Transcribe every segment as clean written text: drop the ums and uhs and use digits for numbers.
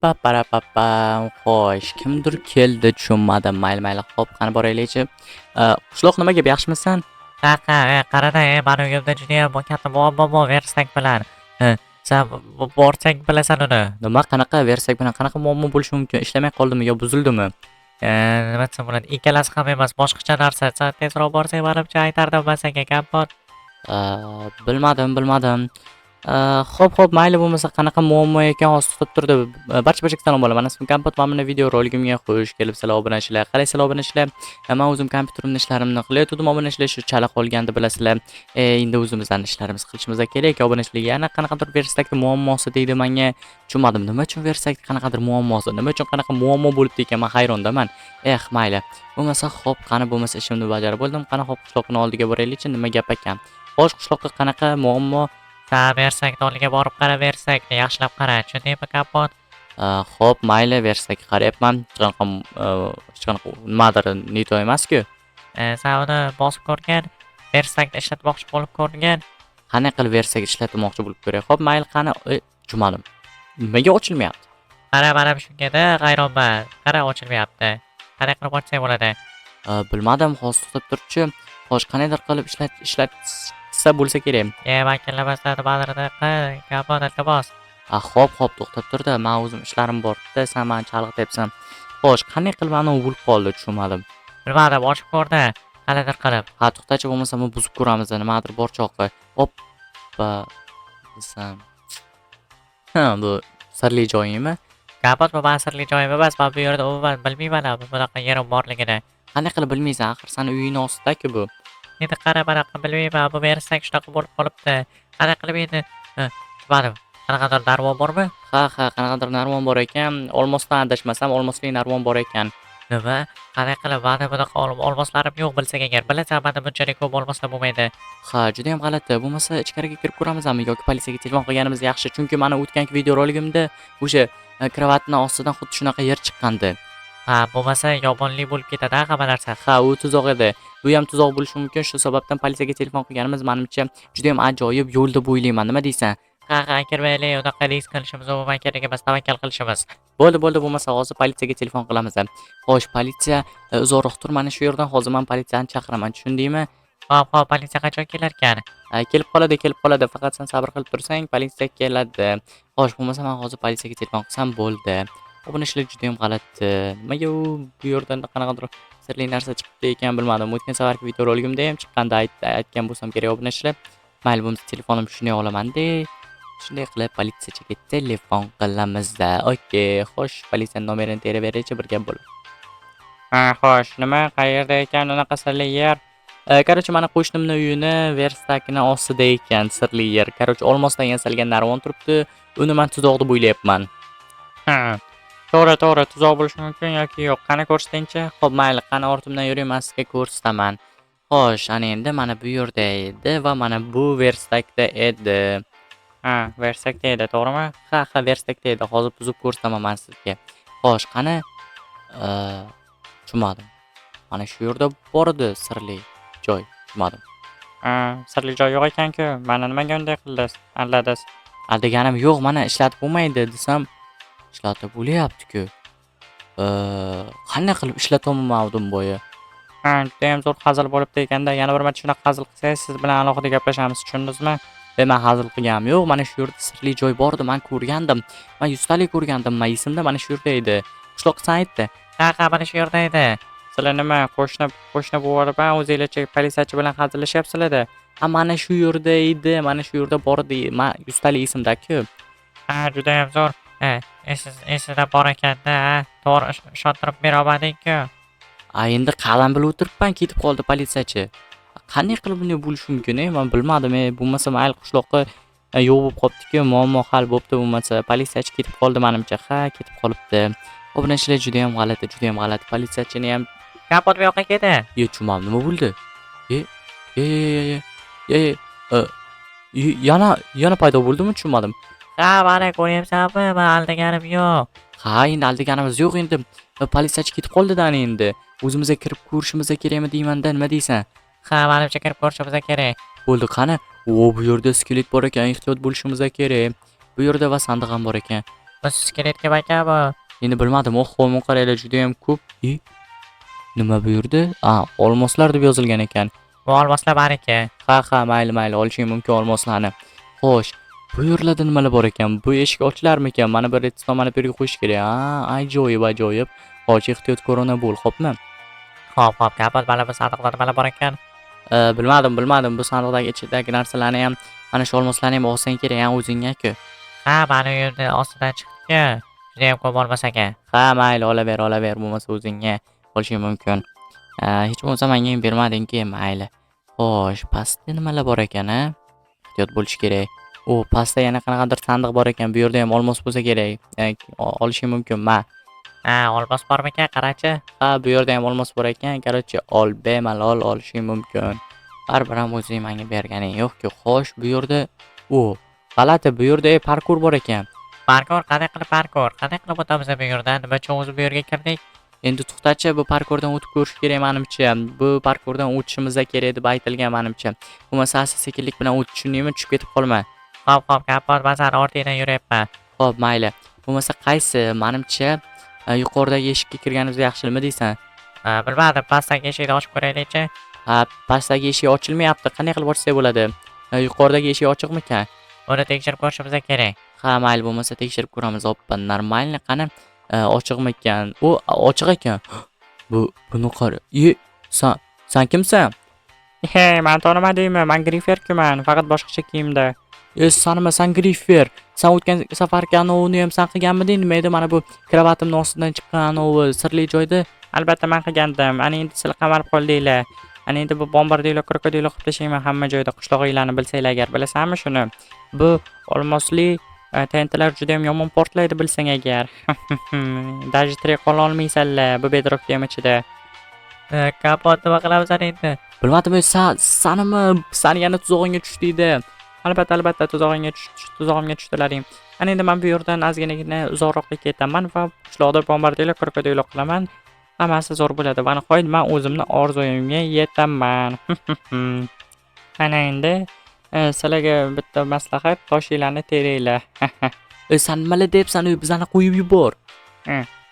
Paparapapam. Xo'sh, kimdir keldi, tushunmadim. Mayli. Xo'p, qani boraylikchi. Qishloq nima gap, yaxshimisan? Qaqa, qarada, mani uyimda judayam katta muammo bor versak bilan. Sen borsak bilasan uni. Nima, qanaqa versak bilan qanaqa muammo bo'lishi mumkin? Ishlamay qoldimi yo buzildimi? Nima desam bo'ladi? Ikkalasi ham emas, boshqacha narsa. Sen tezroq borsang, manimcha aytardim man senga, kompot. Bilmadim. Xo'p, mayli bo'lmasa qanaqa muammo ekan hozir to'xtab turdi. Barchaga salom bo'laman. Ismim Kompot. Mana bunday video roligimga xush kelibsizlar, obunachilar. Qalaysizlar, obunachilar? Men o'zim kompyuterimni ishlarimni qilayotgandim, obunachilar shu chala qolgandi bilasizlar. Endi o'zimizdan ishlarimiz qilishimiz kerak. Obunachilar yana qanaqadir versakda muammosi deydi menga. Tushunmadim, nima uchun versakda qanaqadir muammosi, nima uchun qanaqa muammo bo'libdi ekan, men hayrondaman. Mayli. Bo'lmasa xo'p, qani bo'lmasa ishimni bajarib bo'ldim. Qani xo'p, qishloqning oldiga boraylikchi, nima gap ekan? Xo'sh, qishloqqa qanaqa muammo? Sen versakni oldiga borib versakni yaxshilab qara, tushundingmi, kompot? Xo'p, mayli, versakka qarayapman. Hech qanaqa nimadir neto emas-ku. Sen uni bosib ko'rgan, versakni ishlatmoqchi bo'lib ko'rgan. Qanday qilib versak ishlatmoqchi bo'lib ko'ray. Xo'p, mayli, qani, tushunmadim. Nimaga ochilmayapti? Qara, mana shungada hayronman. Qara, ochilmayapti. Qanday qilib ochsak bo'ladi? Bilmadim, hozir to'xtab turchi. Xo'sh, qanaydir qilib ishlatsa bo'lsa kerak. Vakillamasdan nimalarni qil, kompot, iltimos. Xo'p, to'xtab turdi. Men o'zim ishlarim bor-da, sen meni chalg'ityapsan. Xo'sh, qanday qilib ana u bo'lib qoldi, tushunmadim. Bilmadim, ochib ko'rdi. Qanaqadir qilib. To'xtachi, bo'lmasa buni buzib ko'ramiz, nimadir bor choqi. Hoppa desam. Bu sirli joyimi? Kompot, bu mani sirli joyim emas. Men bu yerda umuman bilmayman bunaqa yerim borligini. Qanday qilib bilmaysan? Axir seni uyingning ostida-ku bu. Endi qara, bunaqa bilmayman. Bu versak shunaqa bo'lib qolibdi. Qanday qilib endi? Tushunmadim. Qanaqadir narvon bormi? Ha, qanaqadir narvon bor ekan. Olmosdan adashmasam, olmosli narvon bor ekan. Nima? Qanday qilib? Mani bunaqa olmoslarim yo'q, bilsang agar. Bilasan, menda bunchalik ko'p olmoslar bo'lmaydi. Ha, juda ham g'alati. Bo'lmasa ichkariga kirib ko'ramizmi yoki politsiyaga telefon qilganimiz yaxshi. Chunki mana o'tgangi video roligimda o'sha kravatning ostidan xuddi shunaqa yer chiqqandi. Ha, bo'lmasa yomonlik bo'lib ketadi hamma narsa. Ha, u tuzoq edi. Bu ham tuzoq bo'lishi mumkin. Shu sababdan politsiyaga telefon qilganimiz menimcha juda ham ajoyib yo'l deb o'ylayman. Nima deysan? Ha, kirmaylik, unaqa risk qilishimiz umuman kerak emas, tavakkal qilishimiz. Bo'ldi, bo'lmasa hozir politsiyaga telefon qilamiz. Xo'sh, politsiya uzoqroq tur, mana shu yerdan hozir men politsiyani chaqiraman, tushundingmi? Hop, politsiya qachon kelar ekan? Kelib qoladi. Faqat sen sabr qilib tursang, politsiya keladi. Xo'sh, bo'lmasa men hozir politsiyaga telefon qilsam bo'ldi. Obunachilar juda ham g'alati. Nimaga u bu yerdan qanaqadir sirli narsa chiqibdi ekan, bilmadim. O'tgan safargi video roligimda ham chiqqanda aytgan bo'lsam kerak obunachilar. Mayli, bo'lmasa telefonim shunday olaman-da. Shunday qilib politsiyachiga telefon qilamiz-da. Okey, xo'sh, politsiya nomerini terib beraychi, bir gap bo'ladi. Xo'sh, nima, qayerda ekan unaqa sirli yer? Короче, mana qo'shnimning uyini versakni ostida ekan sirli yer. Короче, olmosdan yasalgan narvon turibdi. Uni men tuzoq deb o'ylayapman. To'g'ri, tuzoq bo'lishi mumkin yoki yo'q. Qani ko'rsatingchi? Xo'p, mayli, qani ortimdan yuring, men sizga ko'rsataman. Xo'sh, ana endi mana bu yerda edi va mana bu versakda edi. Versakda edi, to'g'rimi? Ha, versakda edi. Hozir buzib ko'rsataman men sizga. Xo'sh, qani? Tushunmadim. Mana shu yerda bor edi sirli joy. Tushunmadim. Sirli joy yo'q ekan-ku. Mana nimaga unday qildingiz? Alladingiz. Deganim yo'q, mana ishlatib bo'lmaydi desam, ishlatib bo'lyapti-ku. Qanday qilib ishlatolmadim bo'yi? Juda ham zo'r hazil bo'libdi ekanda. Yana bir marta shunaqa hazil qilsangiz, siz bilan alohida gaplashamiz, tushundingizmi? Men hazil qilganim yo'q. Mana shu yerda sirli joy bor edi, men ko'rgandim. Men 100 talik ko'rgandim. Men esimda mana shu yerda edi. Qishloqqa san aytdi. Ha, mana shu yerda edi. Sizlar nima, qo'shni bo'lib, o'zingizlarcha politsiyachi bilan hazillashyapsizlar-da. Mana shu yerda edi, mana shu yerda bor edi. Men 100 talik esimda-ku. Ha, juda ham zo'r. Esida bor ekan-da, to'g'ri ishontirib bera olmading-ku. Endi qalam bilib o'tiribman, ketib qoldi politsiyachi. Qanday qilib bunday bo'lishi mumkin? Men bilmadim. Bo'lmasa mayli qishloqqa yo'q bo'lib qolibdi-ku, muammo hal bo'libdi. Bo'lmasa politsiyachi ketib qoldi menimcha. Ha, ketib qolibdi. Obunachilar juda ham g'alati. Politsiyachini ham Kompot bu yoqqa ketdi. Tushunmadim, nima bo'ldi? Yana paydo bo'ldimi? Tushunmadim. Ha, mana ko'ryapsanmi? Men aldaganim yo'q. Ha, endi aldaganimiz yo'q endi. Politsiyachi ketib qoldi-da endi. O'zimizga kirib ko'rishimiz kerakmi deyman-da, nima deysan? Ha, menimcha kirib ko'rishimiz kerak. Bo'ldi, qani? Bu yerda skelet bor ekan, ehtiyot bo'lishimiz kerak. Bu yerda va sandiq ham bor ekan. Bu skeletga aka bu. Endi bilmadim, qo'ymin qaranglar juda ham ko'p. Nima bu yerda? Olmoslar deb yozilgan ekan. Bu olmoslar bariki. Ha, mayli, olishing mumkin olmoslarni. Xo'sh, bu yerlarda nimalar bor ekan? Bu eshik ochilarmikan? Mana bir redstone mana bu yerga qo'yish kerak. Ajoyib. Xo'sh, ehtiyot ko'rona bo'l, xo'pmi? Xo'p, kapot, mana bu sandiqda nimalar bor ekan? Bilmadim. Bu sandiqdagi ichidagi narsalarni ham, mana shu olmoslarni ham olsang kerak, o'zingga-ku. Ha, mani uyimni ostidan chiqdi-ku. Judayam ko'p olmos aka. Ha, mayli, olaver. Bo'lmasa o'zingga olishing mumkin. Hech bo'lmasa menga ham bermading-ki, mayli. Xo'sh, pastda nimalar bor ekan, a? Ehtiyot bo'lish kerak. Pastda yana qanaqadir sandiq bor ekan. Bu yerda ham olmos bo'lsa kerak. Olishing mumkin, Ha, olmos bormikan? Qarachi. Ha, bu yerda ham olmos bor ekan. Короче, bemalol olishing mumkin. Baribir ham o'zing menga berganing yo'q-ku. Xo'sh, bu yerda g'alati, bu yerda parkur bor ekan. Parkur? Qanday qilib parkur? Qanday qilib o'tamiz bu yerdan? Nima uchun o'zi bu yerga kirdik? Endi to'xtachi, bu parkurdan o'tib ko'rish kerak menimcha. Bu parkurdan o'tishimiz kerak deb aytilgan menimcha. Bo'lmasa asta-sekinlik bilan o't, tushundingmi? Tushib ketib qolma. Xo'p, kapot, men sani ortingdan yuryapman. Xo'p, mayli. Bo'lmasa qaysi? Menimcha yuqoridagi eshikka kirganimiz yaxshimi deysan? Bilmadim, pastdagi eshikni ochib ko'raylikchi. Ha, pastdagi eshik ochilmayapti. Qanday qilib ochsak bo'ladi? Yuqoridagi eshik ochiqmikan? Uni tekshirib ko'rishimiz kerak. Ha, mayli, bo'lmasa tekshirib ko'ramiz. Hoppa, normalniy qani? Ochiqmikan? Ochiq ekan. Buni qara. San kimsan? Men tanimadingmi? Men Griferkuman, faqat boshqacha kiyimda. San Grifer. San o'tgan safargi anovini ham san qilganmiding? Nima edi mana bu kravatimni ostidan chiqqan anovi sirli joyda? Albatta men qilgandim. Ana endi sizlar qamalib qoldinglar. Ana endi bu bombardilo, krokodilo qilib tashlayman hamma joyda, qishlog'inglarni bilsanglar agar. Bilasanmi shuni? Bu olmosli TNTlar juda ham yomon portlaydi bilsang agar. Даже tirik qola olmaysanlar bu bedrockda ham ichida. Kapot, nima qilamiz endi? Bilmadim, sani yana tuzog'ingga tushdingda. Albatta tuzog'imga tushdlaring. Ana endi men bu yerdan ozginagina uzoqroqqa ketaman va qishloqda bombardilo, krokodilo qilaman. Hammasi zo'r bo'ladi. Va nihoyat men o'zimni orzuyimga yetaman. Ana endi sizlarga bitta maslahat, toshinglarni teringlar. San nimalar deyapsan? Bizani qo'yib yubor.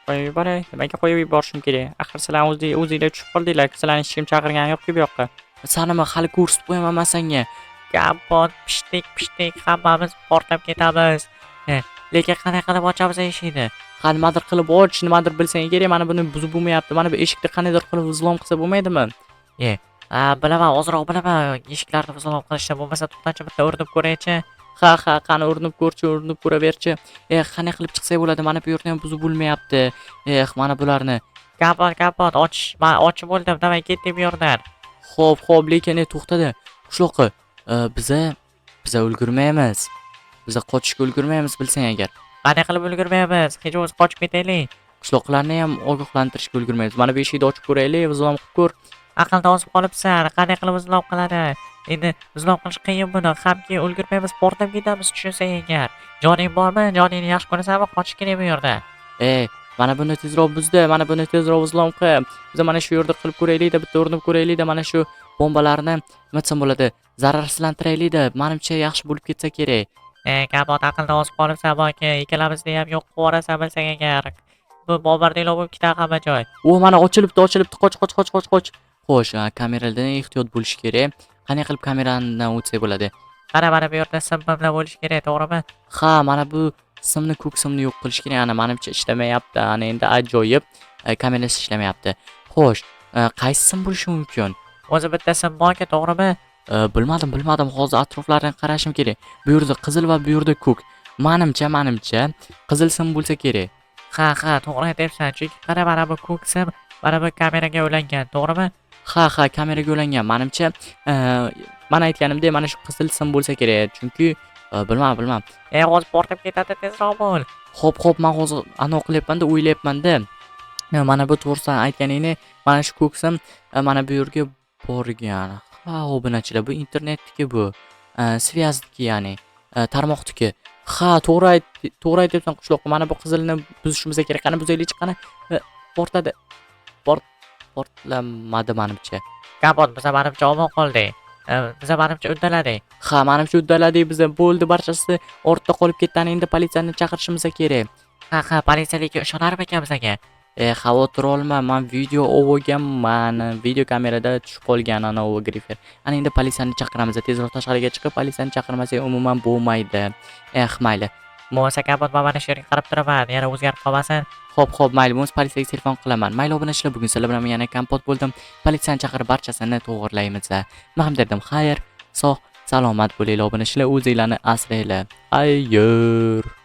Qo'yib yuboray. Nimaga qo'yib yuborishim kerak? Axir sizlar o'zinglar tushib qoldinglar. Sizlarni hech kim chaqirgani yo'q-ku bu yoqqa. Sanimi hali ko'rsatib qo'yaman senga. Kapot, pishdik, hammamiz portlab ketamiz. Lekin qanday qilib ochamiz eshikni? Nimadir qilib och, nimadir bilsang kerak. Mana buni buzib bo'lmayapti. Mana bu eshikni qanaydir qilib izlom qilsa bo'lmaydimi? Bilaman, ozroq bilaman. Eshiklarni izlom qilishni, bo'lmasa to'xtachi bitta urinib ko'raychi. Ha, qani urinib ko'raverchi. Qanday qilib chiqsak bo'ladi? Mana bu yerda ham buzib bo'lmayapti. Mana bularni. Kapot, ochib bo'ldim. Davay ketdik bu yerdan. Xo'p, lekin to'xtada. Qishloqqa. Biza ulgurmaymiz. Biza qochishga ulgurmaymiz bilsang agar. Qanday qilib ulgurmaymiz? Hech o'zi qochib ketaylik. Qishloqlarni ham ogohlantirishga ulgurmaymiz. Mana bu eshikni ochib ko'raylik, izlom qilib ko'r. Aqldan ozib qolibsan. Qanday qilib izlom qiladi? Endi izlom qilish qiyin buni. Hamki ulgurmaymiz, portlab ketamiz tushunsang agar. Joning bormi? Joningni yaxshi ko'rasanmi? Qochish kerak bu yerda. Mana buni tezroq buzdi. Mana buni tezroq izlom qil. Biz mana shu yerda qilib ko'raylik-da, bitta urinib ko'raylik-da, mana shu bombalarni nima desam bo'ladi? Zararsizlantiraylik-da. Menimcha yaxshi bo'lib ketsa kerak. Kapot, aqldan ozib qolibsan boki. Ikkalamizni ham yo'q qilib yuborasan bilsang agar. Bu bombardilo bo'lib ketadi hamma joy. Mana ochilibdi. Qoch. Xo'sh, kameralardan ehtiyot bo'lish kerak. Qanday qilib kameradan o'tsak bo'ladi? Mana bu yerda sim bilan bo'lish kerak, to'g'rimi? Ha, mana bu ko'k simni yo'q qilish kerak. Ana menimcha ishlamayapti. Ana endi ajoyib kamerasi ishlamayapti. Xo'sh, qaysi sim bo'lishi mumkin? O'zi bitta sim borki, to'g'rimi? Bilmadim. Hozir atroflardan qarashim kerak. Bu yerda qizil va bu yerda ko'k. Menimcha qizil sim bo'lsa kerak. Ha, to'g'ri aytyapsan. Chunki qara, mana bu ko'k sim, mana bu kameraga ulangan, to'g'rimi? Ha, kameraga ulangan. Menimcha, men aytganimdek, mana shu qizil sim bo'lsa kerak. Chunki bilmam. Hozir portlab ketadi, tezroq bo'l. Xo'p, men hozir anav qilyapman-da, o'ylayapman-da. Mana bu to'g'risan aytganingni, mana shu ko'k sim mana bu yerga borgan. Ha, obunachilar, bu internetniki bu. Svyazki, ya'ni tarmoqniki. Ha, to'g'ri aytyapsan qishloqqa. Mana bu qizilni buzishimiz kerak. Qani buzaylik, qani. Portladi. Portlamadi menimcha. Kapot, biz menimcha omon qoldik. Biz menimcha uddaladik. Ha, menimcha uddaladik biz. Bo'ldi, barchasi ortda qolib ketdi. Endi politsiyani chaqirishimiz kerak. Ha, politsiyalikka ishonarmikanmiz aka? Xavotir olma, men video olganman. Video kamerada tushib qolgan anavi grifer. Ana endi politsiyani chaqiramiz. Tezroq tashqariga chiqib, politsiyani chaqirmasak umuman bo'lmaydi. Mayli. Bo'lmasa kabot momani shu yerga qarab turaman, yana o'zgarib qolmasin. Xo'p, mayli. Bo'lmasa politsiyaga telefon qilaman. Mayli obunachilar, bugun sizlar bilan yana kompot bo'ldim. Politsiyani chaqirib barchasini to'g'irlaymiz. Men ham dedim, xayr, sog', salomat bo'linglar obunachilar, o'zinglarni asranglar. Xayr.